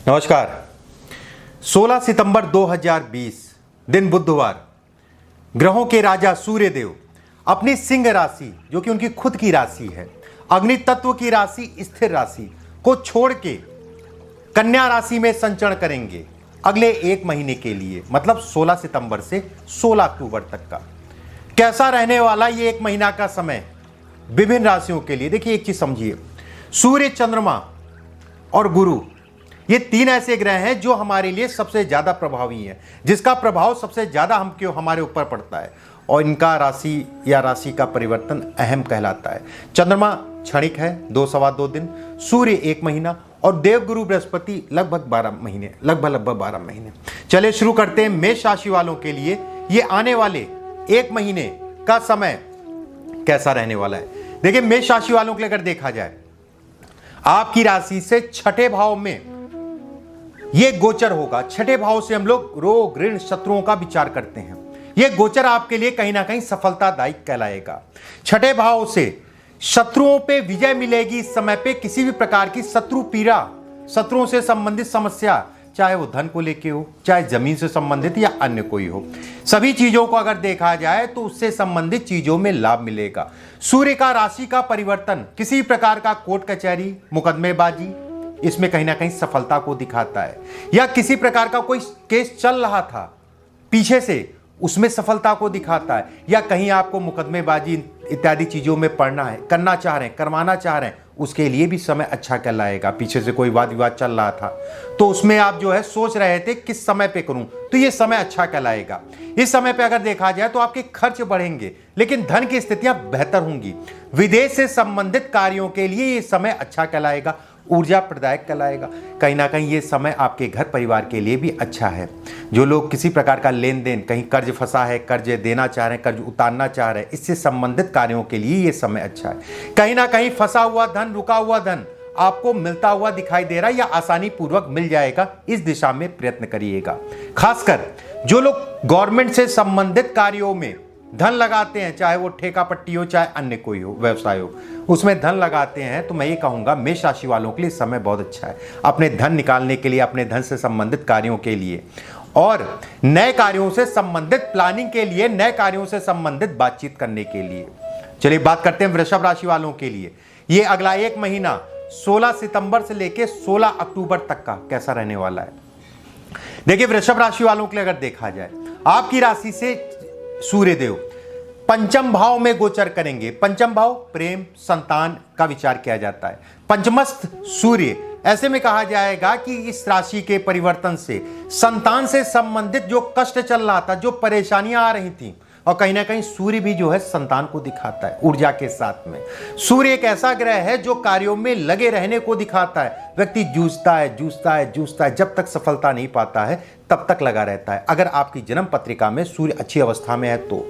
नमस्कार। 16 सितंबर 2020 दिन बुधवार, ग्रहों के राजा सूर्यदेव अपनी सिंह राशि जो कि उनकी खुद की राशि है, अग्नि तत्व की राशि स्थिर राशि को छोड़ के कन्या राशि में संचरण करेंगे अगले एक महीने के लिए, मतलब 16 सितंबर से 16 अक्टूबर तक का। कैसा रहने वाला ये एक महीना का समय विभिन्न राशियों के लिए। देखिए एक चीज समझिए, सूर्य, चंद्रमा और गुरु ये तीन ऐसे ग्रह हैं जो हमारे लिए सबसे ज्यादा प्रभावी हैं, जिसका प्रभाव सबसे ज्यादा हमारे ऊपर पड़ता है और इनका राशि या राशि का परिवर्तन अहम कहलाता है। चंद्रमा क्षणिक है 2-2.25 दिन, सूर्य 1 महीना और देवगुरु बृहस्पति लगभग 12 महीने। चलिए शुरू करते हैं मेष राशि वालों के लिए ये आने वाले एक महीने का समय कैसा रहने वाला है। देखिए मेष राशि वालों के लिए अगर देखा जाए, आपकी राशि से छठे भाव में ये गोचर होगा। छठे भाव से हम लोग रोग, ऋण, शत्रुओं का विचार करते हैं। ये गोचर आपके लिए कहीं ना कहीं सफलतादायक कहलाएगा। छठे भाव से शत्रुओं पे विजय मिलेगी। इस समय पे किसी भी प्रकार की शत्रु पीड़ा, शत्रुओं से संबंधित समस्या, चाहे वो धन को लेके हो, चाहे जमीन से संबंधित या अन्य कोई हो, सभी चीजों को अगर देखा जाए तो उससे संबंधित चीजों में लाभ मिलेगा। सूर्य का राशि का परिवर्तन किसी प्रकार का कोर्ट कचहरी, मुकदमेबाजी, इसमें कहीं ना कहीं सफलता को दिखाता है। या किसी प्रकार का कोई केस चल रहा था पीछे से, उसमें सफलता को दिखाता है। या कहीं आपको मुकदमेबाजी इत्यादि चीजों में पड़ना है, करना चाह रहे हैं, करवाना चाह रहे हैं, उसके लिए भी समय अच्छा कहलाएगा। पीछे से कोई वाद विवाद चल रहा था तो उसमें आप जो है सोच रहे थे किस समय पे करूं, तो ये समय अच्छा कहलाएगा। इस समय पे अगर देखा जाए तो आपके खर्च बढ़ेंगे लेकिन धन की स्थितियां बेहतर होंगी। विदेश से संबंधित कार्यों के लिए ये समय अच्छा कहलाएगा, ऊर्जा प्रदायक कहलाएगा। कहीं ना कहीं ये समय आपके घर परिवार के लिए भी अच्छा है। जो लोग किसी प्रकार का लेन देन, कहीं कर्ज फंसा है, कर्ज देना चाह रहे हैं, कर्ज उतारना चाह रहे हैं, इससे संबंधित कार्यों के लिए ये समय अच्छा है। कहीं ना कहीं फंसा हुआ धन, रुका हुआ धन आपको मिलता हुआ दिखाई दे रहा है या आसानी पूर्वक मिल जाएगा, इस दिशा में प्रयत्न करिएगा। खासकर जो लोग गवर्नमेंट से संबंधित कार्यों में धन लगाते हैं, चाहे वो ठेका पट्टी हो, चाहे अन्य कोई हो व्यवसाय हो, उसमें धन लगाते हैं, तो मैं ये कहूंगा मेष राशि वालों के लिए समय बहुत अच्छा है अपने धन निकालने के लिए, अपने धन से संबंधित कार्यों के लिए और नए कार्यों से संबंधित प्लानिंग के लिए, नए कार्यों से संबंधित बातचीत करने के लिए। चलिए बात करते हैं वृषभ राशि वालों के लिए ये अगला एक महीना 16 सितंबर से लेकर 16 अक्टूबर तक का कैसा रहने वाला है। देखिए वृषभ राशि वालों के लिए अगर देखा जाए, आपकी राशि से सूर्यदेव पंचम भाव में गोचर करेंगे। पंचम भाव प्रेम, संतान का विचार किया जाता है। पंचमस्थ सूर्य, ऐसे में कहा जाएगा कि इस राशि के परिवर्तन से संतान से संबंधित जो कष्ट चल रहा था, जो परेशानियां आ रही थी, और कहीं ना कहीं सूर्य भी जो है संतान को दिखाता है ऊर्जा के साथ में। सूर्य एक ऐसा ग्रह है जो कार्यों में लगे रहने को दिखाता है। व्यक्ति जूझता है, जब तक सफलता नहीं पाता है तब तक लगा रहता है। अगर आपकी जन्म पत्रिका में सूर्य अच्छी अवस्था में है तो।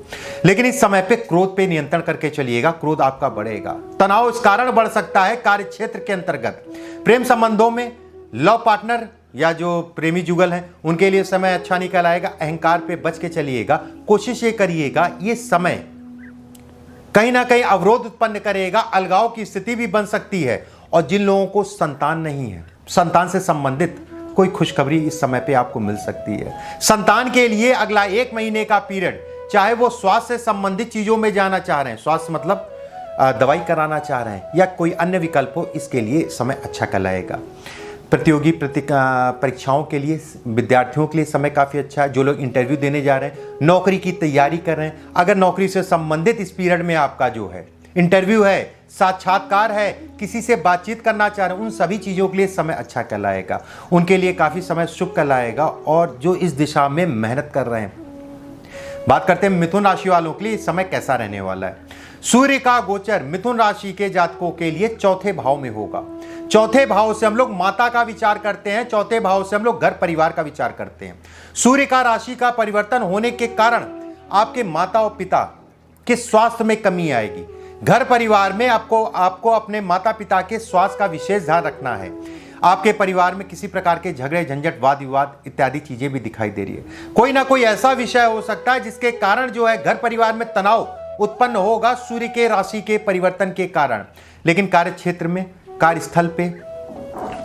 लेकिन इस समय पे क्रोध पे नियंत्रण करके चलिएगा, क्रोध आपका बढ़ेगा। तनाव इस कारण बढ़ सकता है कार्य क्षेत्र के अंतर्गत। प्रेम संबंधों में लव पार्टनर या जो प्रेमी जुगल हैं उनके लिए समय अच्छा नहीं कहलाएगा। अहंकार पे बच के चलिएगा। कोशिश ये करिएगा, ये समय कहीं ना कहीं अवरोध उत्पन्न करेगा, अलगाव की स्थिति भी बन सकती है। और जिन लोगों को संतान नहीं है, संतान से संबंधित कोई खुशखबरी इस समय पे आपको मिल सकती है। संतान के लिए अगला एक महीने का पीरियड, चाहे वो स्वास्थ्य से संबंधित चीजों में जाना चाह रहे हैं, स्वास्थ्य मतलब दवाई कराना चाह रहे हैं या कोई अन्य विकल्प हो, इसके लिए समय अच्छा कहलाएगा। प्रतियोगी परीक्षाओं के लिए विद्यार्थियों के लिए समय काफ़ी अच्छा है। जो लोग इंटरव्यू देने जा रहे हैं, नौकरी की तैयारी कर रहे हैं, अगर नौकरी से संबंधित इस पीरियड में आपका जो है इंटरव्यू है, साक्षात्कार है, किसी से बातचीत करना चाह रहे हैं, उन सभी चीज़ों के लिए समय अच्छा कहलाएगा। उनके लिए काफ़ी समय शुभ कहलाएगा। और जो इस दिशा में मेहनत कर रहे हैं, बात करते हैं मिथुन राशि वालों के लिए इस समय कैसा रहने वाला है। सूर्य का गोचर मिथुन राशि के जातकों के लिए चौथे भाव में होगा। चौथे भाव से हम लोग माता का विचार करते हैं, चौथे भाव से हम लोग घर परिवार का विचार करते हैं। सूर्य का राशि का परिवर्तन होने के कारण आपके माता और पिता के स्वास्थ्य में कमी आएगी। घर परिवार में आपको अपने माता पिता के स्वास्थ्य का विशेष ध्यान रखना है। आपके परिवार में किसी प्रकार के झगड़े, झंझट, वाद विवाद इत्यादि चीजें भी दिखाई दे रही है। कोई ना कोई ऐसा विषय हो सकता है जिसके कारण जो है घर परिवार में तनाव उत्पन्न होगा सूर्य के राशि के परिवर्तन के कारण। लेकिन कार्य क्षेत्र में, कार्यस्थल पे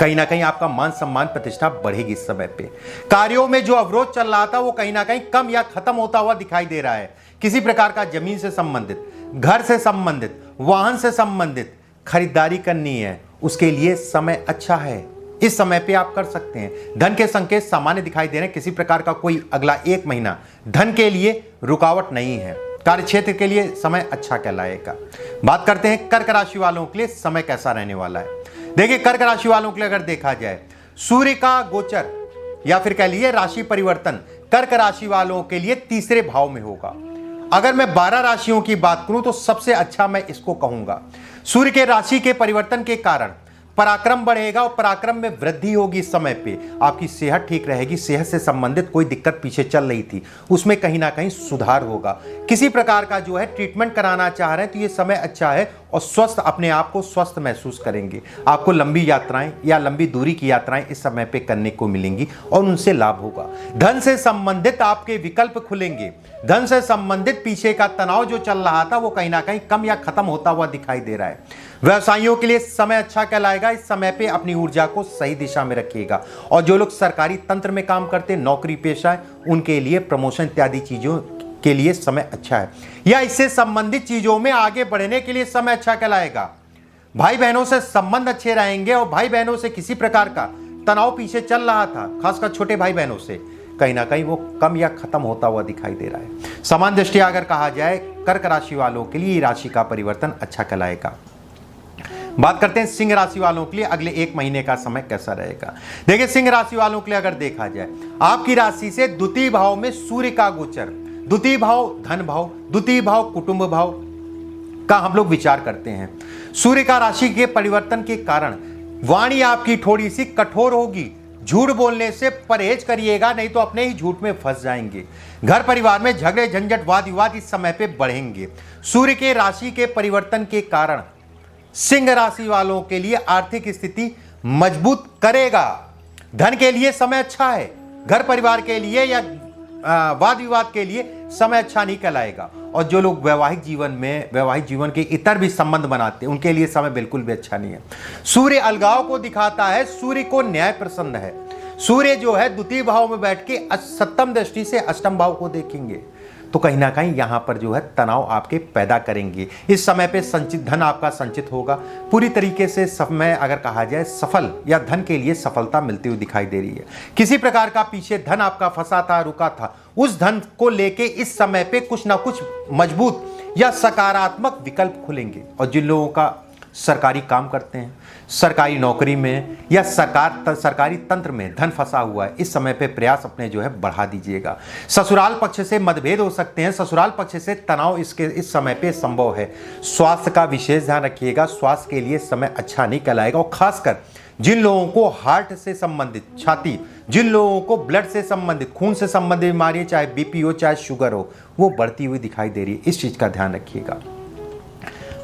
कहीं ना कहीं आपका मान सम्मान प्रतिष्ठा बढ़ेगी इस समय पे। कार्यों में जो अवरोध चल रहा था वो कहीं ना कहीं कम या खत्म होता हुआ दिखाई दे रहा है। किसी प्रकार का जमीन से संबंधित, घर से संबंधित, वाहन से संबंधित खरीदारी करनी है, उसके लिए समय अच्छा है। इस समय पे आप कर सकते हैं। धन के संकेत सामान्य दिखाई दे रहे हैं। किसी प्रकार का कोई अगला 1 महीना धन के लिए रुकावट नहीं है। कार्य क्षेत्र के लिए समय अच्छा कहलाएगा। बात करते हैं कर्क राशि वालों के लिए समय कैसा रहने वाला है। देखिए, कर्क राशि वालों के लिए अगर देखा जाए, सूर्य का गोचर या फिर कह लीजिए राशि परिवर्तन कर्क राशि वालों के लिए तीसरे भाव में होगा। अगर मैं 12 राशियों की बात करूं तो सबसे अच्छा मैं इसको कहूंगा। सूर्य के राशि के परिवर्तन के कारण पराक्रम बढ़ेगा और पराक्रम में वृद्धि होगी। इस समय पे आपकी सेहत ठीक रहेगी। सेहत से संबंधित कोई दिक्कत पीछे चल रही थी, उसमें कहीं ना कहीं सुधार होगा। किसी प्रकार का जो है ट्रीटमेंट कराना चाह रहे हैं तो ये समय अच्छा है और स्वस्थ, अपने आप को स्वस्थ महसूस करेंगे। आपको लंबी यात्राएं या लंबी दूरी की यात्राएं इस समय पे करने को मिलेंगी और उनसे लाभ होगा। धन से संबंधित आपके विकल्प खुलेंगे। धन से संबंधित पीछे का तनाव जो चल रहा था वो कहीं ना कहीं कम या खत्म होता हुआ दिखाई दे रहा है। व्यवसायियों के लिए समय अच्छा कहलाएगा। इस समय पे अपनी ऊर्जा को सही दिशा में रखिएगा। और जो लोग सरकारी तंत्र में काम करते हैं, नौकरी पेशा है, उनके लिए प्रमोशन इत्यादि चीजों के लिए समय अच्छा है, या इससे संबंधित चीजों में आगे बढ़ने के लिए समय अच्छा कहलाएगा। भाई बहनों से संबंध अच्छे रहेंगे और भाई बहनों से किसी प्रकार का तनाव पीछे चल रहा था, खासकर छोटे भाई बहनों से, कहीं ना कहीं वो कम या खत्म होता हुआ दिखाई दे रहा है। समान दृष्टिया अगर कहा जाए, कर्क राशि वालों के लिए राशि का परिवर्तन अच्छा कहलाएगा। बात करते हैं सिंह राशि वालों के लिए अगले 1 महीने का समय कैसा रहेगा। देखिए, सिंह राशि वालों के लिए अगर देखा जाए, आपकी राशि से द्वितीय भाव में सूर्य का गोचर, द्वितीय भाव धन भाव, द्वितीय भाव कुटुंब भाव का हम लोग विचार करते हैं। सूर्य का राशि के परिवर्तन के कारण वाणी आपकी थोड़ी सी कठोर होगी। झूठ बोलने से परहेज करिएगा, नहीं तो अपने ही झूठ में फंस जाएंगे। घर परिवार में झगड़े झंझट वाद विवाद इस समय पे बढ़ेंगे। सूर्य के राशि के परिवर्तन के कारण सिंह राशि वालों के लिए आर्थिक स्थिति मजबूत करेगा। धन के लिए समय अच्छा है। घर परिवार के लिए या वाद विवाद के लिए समय अच्छा नहीं कहलाएगा। और जो लोग वैवाहिक जीवन के इतर भी संबंध बनाते हैं, उनके लिए समय बिल्कुल भी अच्छा नहीं है। सूर्य अलगाव को दिखाता है। सूर्य को न्याय प्रसन्न है। सूर्य जो है द्वितीय भाव में बैठ के सप्तम दृष्टि से अष्टम भाव को देखेंगे, तो कहीं ना कहीं यहां पर जो है तनाव आपके पैदा करेंगे। इस समय पे संचित धन आपका संचित होगा। पूरी तरीके से समय अगर कहा जाए सफल या धन के लिए सफलता मिलती हुई दिखाई दे रही है। किसी प्रकार का पीछे धन आपका फंसा था, रुका था, उस धन को लेके इस समय पे कुछ ना कुछ मजबूत या सकारात्मक विकल्प खुलेंगे। और जिन लोगों का सरकारी काम करते हैं, सरकारी नौकरी में या सरकारी तंत्र में धन फंसा हुआ है, इस समय पे प्रयास अपने जो है बढ़ा दीजिएगा। ससुराल पक्ष से मतभेद हो सकते हैं। ससुराल पक्ष से तनाव इस समय पे संभव है। स्वास्थ्य का विशेष ध्यान रखिएगा। स्वास्थ्य के लिए समय अच्छा नहीं कहलाएगा। और खासकर जिन लोगों को हार्ट से संबंधित, छाती, जिन लोगों को ब्लड से संबंधित, खून से संबंधित बीमारी, चाहे बीपी हो चाहे शुगर हो, वो बढ़ती हुई दिखाई दे रही है। इस चीज का ध्यान रखिएगा।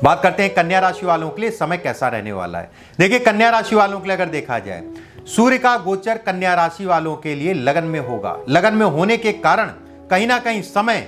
बात करते हैं कन्या राशि वालों के लिए समय कैसा रहने वाला है। देखिए, कन्या राशि वालों के लिए अगर देखा जाए, सूर्य का गोचर कन्या राशि वालों के लिए लगन में होगा। लगन में होने के कारण कहीं ना कहीं समय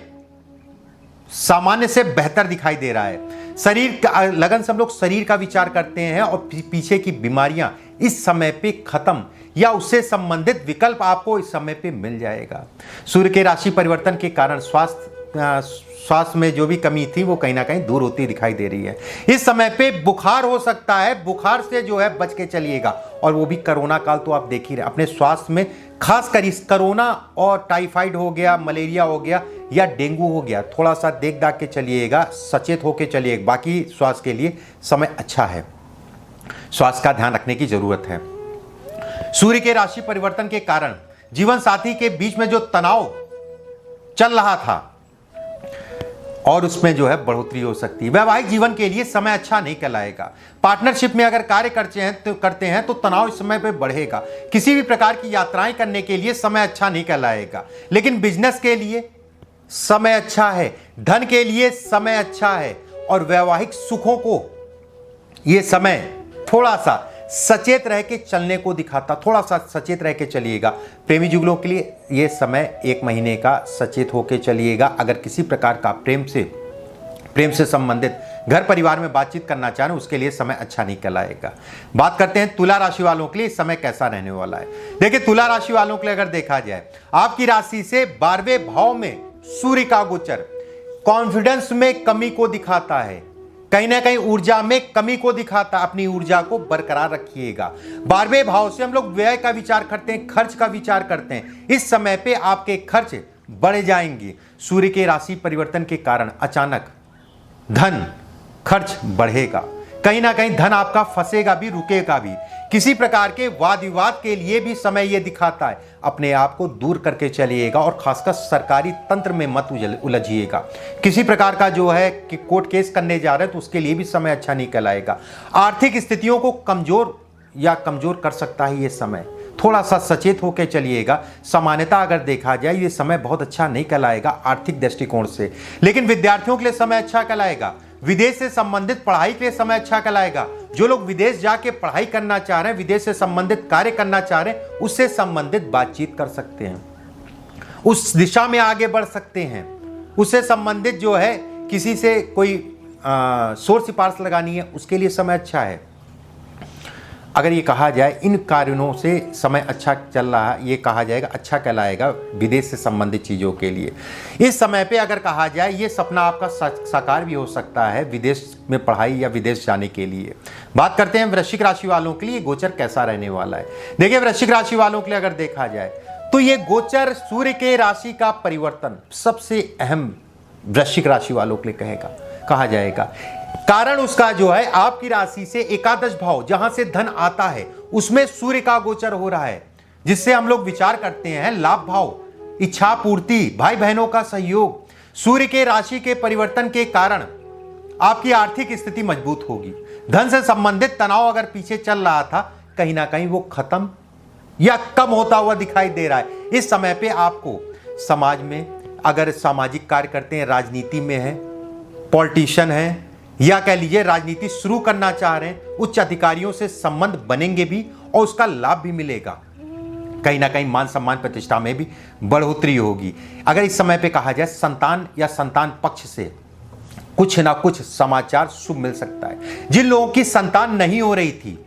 सामान्य से बेहतर दिखाई दे रहा है। शरीर का लगन से हम लोग शरीर का विचार करते हैं और पीछे की बीमारियां इस समय पे खत्म या उससे संबंधित विकल्प आपको इस समय पे मिल जाएगा। सूर्य के राशि परिवर्तन के कारण स्वास्थ्य में जो भी कमी थी वो कहीं ना कहीं दूर होती दिखाई दे रही है। इस समय पे बुखार हो सकता है। बुखार से जो है बच के चलिएगा। और वो भी कोरोना काल तो आप देख ही रहे। अपने स्वास्थ्य में खासकर इस कोरोना और टाइफाइड हो गया, मलेरिया हो गया या डेंगू हो गया, थोड़ा सा देख दाख के चलिएगा, सचेत होके चलिएगा। बाकी स्वास्थ्य के लिए समय अच्छा है। स्वास्थ्य का ध्यान रखने की जरूरत है। सूर्य के राशि परिवर्तन के कारण जीवन साथी के बीच में जो तनाव चल रहा था और उसमें जो है बढ़ोतरी हो सकती है। वैवाहिक जीवन के लिए समय अच्छा नहीं कहलाएगा। पार्टनरशिप में अगर कार्य करते हैं तो तनाव इस समय पे बढ़ेगा। किसी भी प्रकार की यात्राएं करने के लिए समय अच्छा नहीं कहलाएगा। लेकिन बिजनेस के लिए समय अच्छा है। धन के लिए समय अच्छा है। और वैवाहिक सुखों को ये समय थोड़ा सा सचेत रह के चलने को दिखाता। थोड़ा सा सचेत रह के चलिएगा। प्रेमी जुगलों के लिए ये समय 1 महीने का सचेत होके चलिएगा। अगर किसी प्रकार का प्रेम से संबंधित घर परिवार में बातचीत करना चाह रहे हैं उसके लिए समय अच्छा निकल आएगा। बात करते हैं तुला राशि वालों के लिए इस समय कैसा रहने वाला है। देखिए तुला राशि वालों के लिए अगर देखा जाए, आपकी राशि से 12वें भाव में सूर्य का गोचर कॉन्फिडेंस में कमी को दिखाता है, कहीं ना कहीं ऊर्जा में कमी को दिखाता है। अपनी ऊर्जा को बरकरार रखिएगा। 12वें भाव से हम लोग व्यय का विचार करते हैं, खर्च का विचार करते हैं। इस समय पे आपके खर्च बढ़ जाएंगे। सूर्य के राशि परिवर्तन के कारण अचानक धन खर्च बढ़ेगा, कहीं ना कहीं धन आपका फंसेगा भी, रुकेगा भी। किसी प्रकार के वाद विवाद के लिए भी समय यह दिखाता है। अपने आप को दूर करके चलिएगा और खासकर सरकारी तंत्र में मत उलझिएगा। किसी प्रकार का जो है कि कोर्ट केस करने जा रहे हैं तो उसके लिए भी समय अच्छा निकल आएगा। आर्थिक स्थितियों को कमजोर कर सकता है ये समय, थोड़ा सा सचेत होकर चलिएगा। सामान्यता अगर देखा जाए ये समय बहुत अच्छा नहीं कहलाएगा आर्थिक दृष्टिकोण से, लेकिन विद्यार्थियों के लिए समय अच्छा कहलाएगा। विदेश से संबंधित पढ़ाई के लिए समय अच्छा कहलाएगा। जो लोग विदेश जाके पढ़ाई करना चाह रहे हैं, विदेश से संबंधित कार्य करना चाह रहे हैं, उससे संबंधित बातचीत कर सकते हैं, उस दिशा में आगे बढ़ सकते हैं। उससे संबंधित जो है किसी से कोई सोर्स सिफारिश लगानी है, उसके लिए समय अच्छा है। अगर ये कहा जाए इन कारणों से समय अच्छा चल रहा है, ये कहा जाएगा अच्छा कहलाएगा विदेश से संबंधित चीज़ों के लिए। इस समय पे अगर कहा जाए ये सपना आपका साकार भी हो सकता है विदेश में पढ़ाई या विदेश जाने के लिए। बात करते हैं वृश्चिक राशि वालों के लिए गोचर कैसा रहने वाला है। देखिए वृश्चिक राशि वालों के लिए अगर देखा जाए तो ये गोचर सूर्य के राशि का परिवर्तन सबसे अहम वृश्चिक राशि वालों के लिए कहा जाएगा। कारण उसका जो है आपकी राशि से एकादश भाव जहां से धन आता है उसमें सूर्य का गोचर हो रहा है, जिससे हम लोग विचार करते हैं लाभ भाव, इच्छा पूर्ति, भाई बहनों का सहयोग। सूर्य के राशि के परिवर्तन के कारण आपकी आर्थिक स्थिति मजबूत होगी। धन से संबंधित तनाव अगर पीछे चल रहा था कहीं ना कहीं वो खत्म या कम होता हुआ दिखाई दे रहा है। इस समय पे आपको समाज में अगर सामाजिक कार्य करते हैं, राजनीति में है, पॉलिटिशियन है, या कह लीजिए राजनीति शुरू करना चाह रहे हैं, उच्च अधिकारियों से संबंध बनेंगे भी और उसका लाभ भी मिलेगा। कहीं ना कहीं मान सम्मान प्रतिष्ठा में भी बढ़ोतरी होगी। अगर इस समय पे कहा जाए संतान या संतान पक्ष से कुछ ना कुछ समाचार शुभ मिल सकता है। जिन लोगों की संतान नहीं हो रही थी,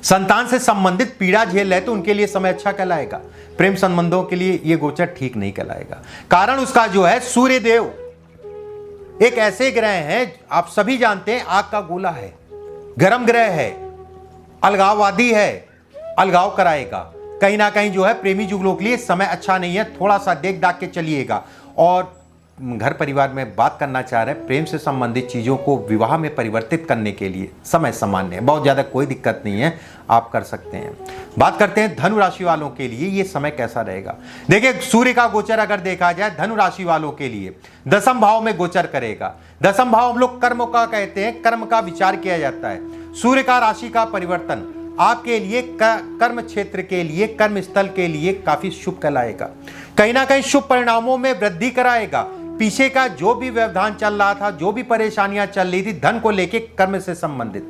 संतान से संबंधित पीड़ा झेल रहे तो उनके लिए समय अच्छा कहलाएगा। प्रेम संबंधों के लिए यह गोचर ठीक नहीं कहलाएगा। कारण उसका जो है सूर्य देव एक ऐसे ग्रह हैं, आप सभी जानते हैं, आग का गोला है, गर्म ग्रह है, अलगाववादी है, अलगाव कराएगा। कहीं ना कहीं जो है प्रेमी जुगलों के लिए समय अच्छा नहीं है। थोड़ा सा देख दाख के चलिएगा। और घर परिवार में बात करना चाह रहे हैं, प्रेम से संबंधित चीज़ों को विवाह में परिवर्तित करने के लिए समय सामान्य है, बहुत ज़्यादा कोई दिक्कत नहीं है, आप कर सकते हैं। बात करते हैं धनु राशि वालों के लिए ये समय कैसा रहेगा। देखिए सूर्य का गोचर अगर देखा जाए धनु राशि वालों के लिए दसम भाव में गोचर करेगा। दसम भाव हम लोग कर्म का कहते हैं, कर्म का विचार किया जाता है। सूर्य का राशि का परिवर्तन आपके लिए कर्म क्षेत्र के लिए, कर्म स्थल के लिए काफी शुभ कहलाएगा। कहीं ना कहीं शुभ परिणामों में वृद्धि कराएगा। पीछे का जो भी व्यवधान चल रहा था, जो भी परेशानियां चल रही थी धन को लेके कर्म से संबंधित,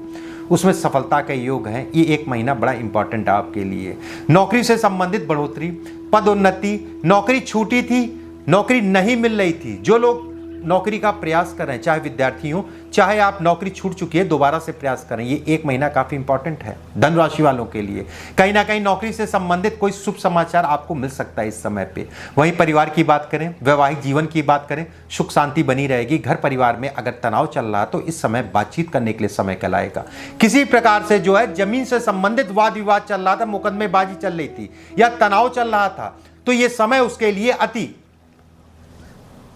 उसमें सफलता के योग हैं। ये एक महीना बड़ा इंपॉर्टेंट है आपके लिए। नौकरी से संबंधित बढ़ोतरी, पदोन्नति, नौकरी छूटी थी, नौकरी नहीं मिल रही थी, जो लोग नौकरी का प्रयास कर रहे हैं, चाहे विद्यार्थी हो, चाहे आप नौकरी छूट चुकी है दोबारा से प्रयास करें, ये एक महीना काफी इंपॉर्टेंट है धनु राशि वालों के लिए। कहीं ना कहीं नौकरी से संबंधित कोई शुभ समाचार आपको मिल सकता है इस समय पे। वहीं परिवार की बात करें, वैवाहिक जीवन की बात करें, सुख शांति बनी रहेगी। घर परिवार में अगर तनाव चल रहा तो इस समय बातचीत करने के लिए समय कहलाएगा। किसी प्रकार से जो है जमीन से संबंधित वाद विवाद चल रहा था, मुकदमेबाजी चल रही थी या तनाव चल रहा था, तो ये समय उसके लिए अति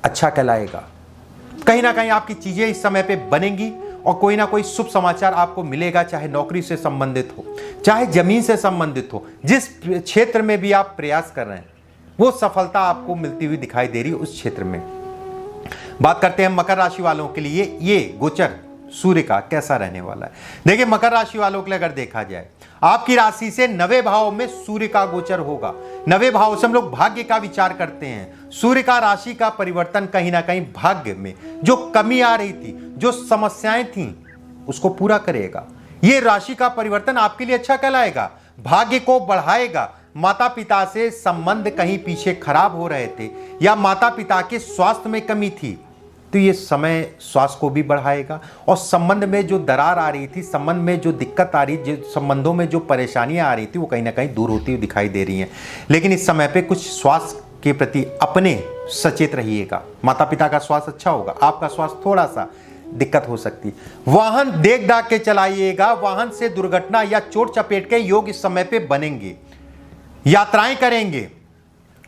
अच्छा कहलाएगा। कहीं ना कहीं आपकी चीजें इस समय पे बनेंगी और कोई ना कोई शुभ समाचार आपको मिलेगा, चाहे नौकरी से संबंधित हो, चाहे जमीन से संबंधित हो। जिस क्षेत्र में भी आप प्रयास कर रहे हैं वो सफलता आपको मिलती हुई दिखाई दे रही है उस क्षेत्र में। बात करते हैं मकर राशि वालों के लिए ये गोचर सूर्य का कैसा रहने वाला है। देखिए मकर राशि वालों के लिए अगर देखा जाए आपकी राशि से 9वें भाव में सूर्य का गोचर होगा। 9वें भाव से हम लोग भाग्य का विचार करते हैं। सूर्य का राशि का परिवर्तन कहीं ना कहीं भाग्य में जो कमी आ रही थी, जो समस्याएं थी, उसको पूरा करेगा। ये राशि का परिवर्तन आपके लिए अच्छा कहलाएगा, भाग्य को बढ़ाएगा। माता पिता से संबंध कहीं पीछे खराब हो रहे थे या माता पिता के स्वास्थ्य में कमी थी, तो ये समय स्वास्थ्य को भी बढ़ाएगा और संबंध में जो दरार आ रही थी, संबंध में जो दिक्कत आ रही, जो संबंधों में जो परेशानियां आ रही थी, वो कहीं ना कहीं दूर होती हुई दिखाई दे रही हैं। लेकिन इस समय पे कुछ स्वास्थ्य के प्रति अपने सचेत रहिएगा। माता पिता का स्वास्थ्य अच्छा होगा, आपका स्वास्थ्य थोड़ा सा दिक्कत हो सकती है। वाहन देख दाख के चलाइएगा, वाहन से दुर्घटना या चोट चपेट के योग इस समय पे बनेंगे। यात्राएं करेंगे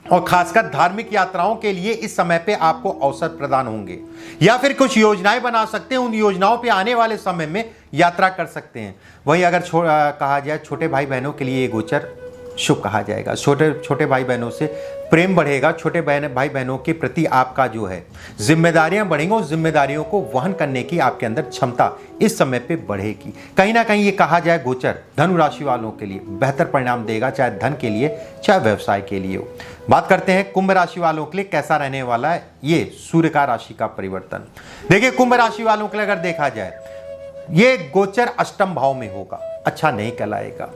और खासकर धार्मिक यात्राओं के लिए इस समय पे आपको अवसर प्रदान होंगे, या फिर कुछ योजनाएं बना सकते हैं, उन योजनाओं पे आने वाले समय में यात्रा कर सकते हैं। वहीं अगर कहा जाए छोटे भाई बहनों के लिए ये गोचर शुभ कहा जाएगा। छोटे भाई बहनों से प्रेम बढ़ेगा, छोटे भाई बहनों के प्रति आपका जो है जिम्मेदारियां बढ़ेंगी, उस जिम्मेदारियों को वहन करने की आपके अंदर क्षमता इस समय पे बढ़ेगी। कहीं ना कहीं ये कहा जाए गोचर धनु राशि वालों के लिए बेहतर परिणाम देगा, चाहे धन के लिए चाहे व्यवसाय के लिए हो। बात करते हैं कुंभ राशि वालों के लिए कैसा रहने वाला है ये सूर्य का राशि का परिवर्तन। देखिए कुंभ राशि वालों के लिए अगर देखा जाए ये गोचर अष्टम भाव में होगा, अच्छा नहीं कहलाएगा।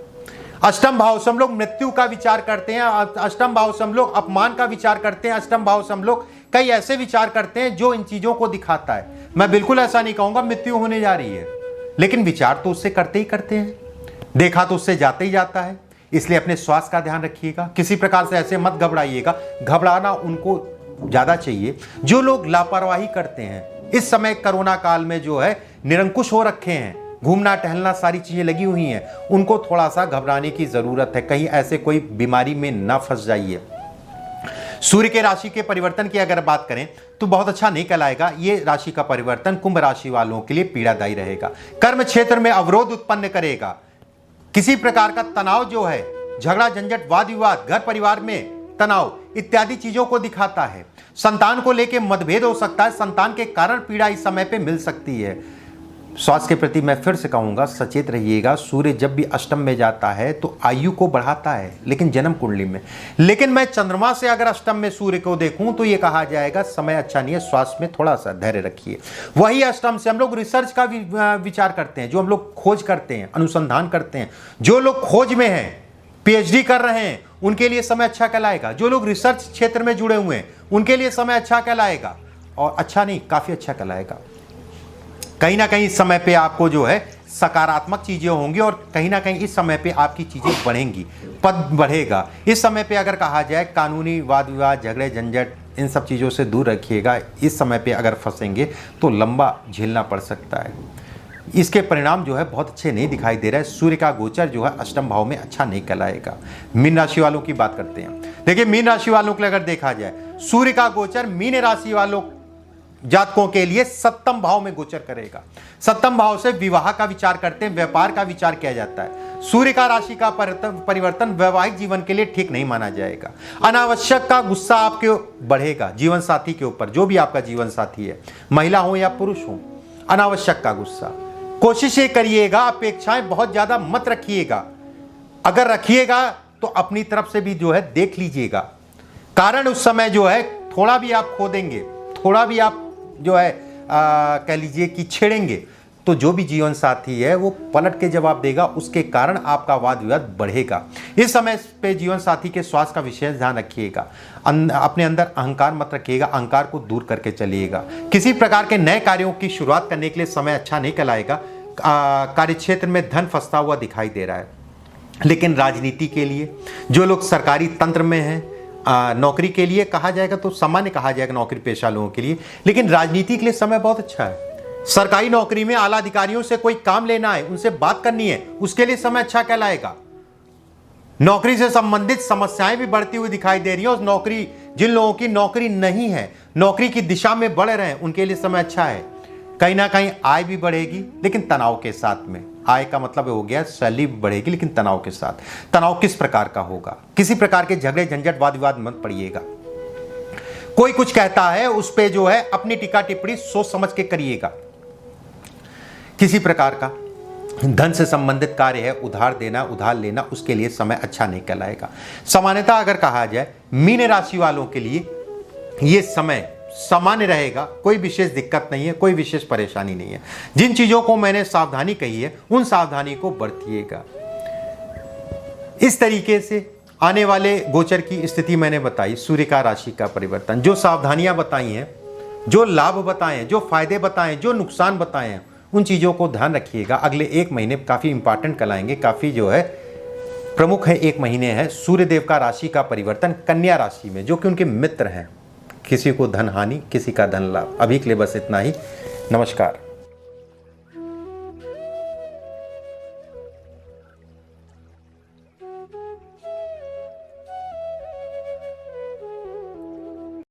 अष्टम भाव से हम लोग मृत्यु का विचार करते हैं, अष्टम भाव से हम लोग अपमान का विचार करते हैं, अष्टम भाव से हम लोग कई ऐसे विचार करते हैं जो इन चीजों को दिखाता है। मैं बिल्कुल ऐसा नहीं कहूंगा मृत्यु होने जा रही है, लेकिन विचार तो उससे करते ही करते हैं, देखा तो उससे जाते ही जाता है। इसलिए अपने स्वास्थ्य का ध्यान रखिएगा, किसी प्रकार से ऐसे मत घबराइएगा। घबराना उनको ज्यादा चाहिए जो लोग लापरवाही करते हैं। इस समय कोरोना काल में जो है निरंकुश हो रखे हैं, घूमना टहलना सारी चीजें लगी हुई हैं, उनको थोड़ा सा घबराने की जरूरत है, कहीं ऐसे कोई बीमारी में ना फंस जाइए। सूर्य के राशि के परिवर्तन की अगर बात करें तो बहुत अच्छा नहीं कहलाएगा। ये राशि का परिवर्तन कुंभ राशि वालों के लिए पीड़ादायी रहेगा, कर्म क्षेत्र में अवरोध उत्पन्न करेगा, किसी प्रकार का तनाव जो है, झगड़ा झंझट वाद विवाद, घर परिवार में तनाव इत्यादि चीजों को दिखाता है। संतान को लेकर मतभेद हो सकता है, संतान के कारण पीड़ा इस समय पे मिल सकती है। स्वास्थ्य के प्रति मैं फिर से कहूंगा सचेत रहिएगा। सूर्य जब भी अष्टम में जाता है तो आयु को बढ़ाता है, लेकिन जन्म कुंडली में। लेकिन मैं चंद्रमा से अगर अष्टम में सूर्य को देखूं तो ये कहा जाएगा समय अच्छा नहीं है, स्वास्थ्य में थोड़ा सा धैर्य रखिए। वही अष्टम से हम लोग रिसर्च का विचार करते हैं, जो हम लोग खोज करते हैं, अनुसंधान करते हैं, जो लोग खोज में हैं, पीएचडी कर रहे हैं, उनके लिए समय अच्छा कहलाएगा। जो लोग रिसर्च क्षेत्र में जुड़े हुए हैं उनके लिए समय अच्छा कहलाएगा, और अच्छा नहीं काफी अच्छा कहलाएगा। कहीं ना कहीं इस समय पे आपको जो है सकारात्मक चीजें होंगी और कहीं ना कहीं इस समय पे आपकी चीजें बढ़ेंगी, पद बढ़ेगा। इस समय पे अगर कहा जाए कानूनी वाद विवाद, झगड़े झंझट, इन सब चीज़ों से दूर रखिएगा। इस समय पे अगर फंसेंगे तो लंबा झेलना पड़ सकता है। इसके परिणाम जो है बहुत अच्छे नहीं दिखाई दे रहे हैं। सूर्य का गोचर जो है अष्टम भाव में अच्छा नहीं कहलाएगा। मीन राशि वालों की बात करते हैं। देखिए मीन राशि वालों के लिए अगर देखा जाए सूर्य का गोचर मीन राशि वालों जातकों के लिए सप्तम भाव में गोचर करेगा। सप्तम भाव से विवाह का विचार करते हैं, व्यापार का विचार किया जाता है। सूर्य का राशि का परिवर्तन वैवाहिक जीवन के लिए ठीक नहीं माना जाएगा। अनावश्यक का गुस्सा आपके बढ़ेगा जीवन साथी के ऊपर, जो भी आपका जीवन साथी है, महिला हो या पुरुष हो। अनावश्यक का गुस्सा, कोशिश ये करिएगा अपेक्षाएं बहुत ज्यादा मत रखिएगा। अगर रखिएगा तो अपनी तरफ से भी जो है देख लीजिएगा, कारण उस समय जो है थोड़ा भी आप खो देंगे, थोड़ा भी आप जो है कह लीजिए कि छेड़ेंगे तो जो भी जीवन साथी है वो पलट के जवाब देगा, उसके कारण आपका वाद विवाद बढ़ेगा। इस समय पे जीवन साथी के स्वास्थ्य का विशेष ध्यान रखिएगा। अपने अंदर अहंकार मत रखिएगा, अहंकार को दूर करके चलिएगा। किसी प्रकार के नए कार्यों की शुरुआत करने के लिए समय अच्छा नहीं कहलाएगा। कार्यक्षेत्र में धन फंसता हुआ दिखाई दे रहा है। लेकिन राजनीति के लिए जो लोग सरकारी तंत्र में हैं, नौकरी के लिए कहा जाएगा तो सामान्य कहा जाएगा नौकरी पेशा लोगों के लिए, लेकिन राजनीति के लिए समय बहुत अच्छा है। सरकारी नौकरी में आला अधिकारियों से कोई काम लेना है, उनसे बात करनी है, उसके लिए समय अच्छा कहलाएगा। नौकरी से संबंधित समस्याएं भी बढ़ती हुई दिखाई दे रही हैं। उस नौकरी, जिन लोगों की नौकरी नहीं है, नौकरी की दिशा में बढ़ रहे हैं, उनके लिए समय अच्छा है। कहीं ना कहीं आय भी बढ़ेगी, लेकिन तनाव के साथ में। आय का मतलब हो गया सैलरी बढ़ेगी, लेकिन तनाव के साथ। तनाव किस प्रकार का होगा? किसी प्रकार के झगड़े झंझट वाद विवाद मत पड़िएगा। कोई कुछ कहता है उस पे जो है अपनी टीका टिप्पणी सोच समझ के करिएगा। किसी प्रकार का धन से संबंधित कार्य है, उधार देना उधार लेना, उसके लिए समय अच्छा नहीं कहलाएगा। सामान्यतः अगर कहा जाए मीन राशि वालों के लिए यह समय सामान्य रहेगा, कोई विशेष दिक्कत नहीं है, कोई विशेष परेशानी नहीं है। जिन चीजों को मैंने सावधानी कही है उन सावधानी को बरतिएगा। इस तरीके से आने वाले गोचर की स्थिति मैंने बताई, सूर्य का राशि का परिवर्तन, जो सावधानियां बताई हैं जो लाभ बताएं, जो फायदे बताएं, जो नुकसान बताएं, उन चीज़ों को ध्यान रखिएगा। अगले एक महीने काफ़ी इंपॉर्टेंट कल आएंगे, काफ़ी जो है प्रमुख है। एक महीने है सूर्यदेव का राशि का परिवर्तन कन्या राशि में, जो कि उनके मित्र हैं। किसी को धन हानि, किसी का धन लाभ। अभी के लिए बस इतना ही। नमस्कार।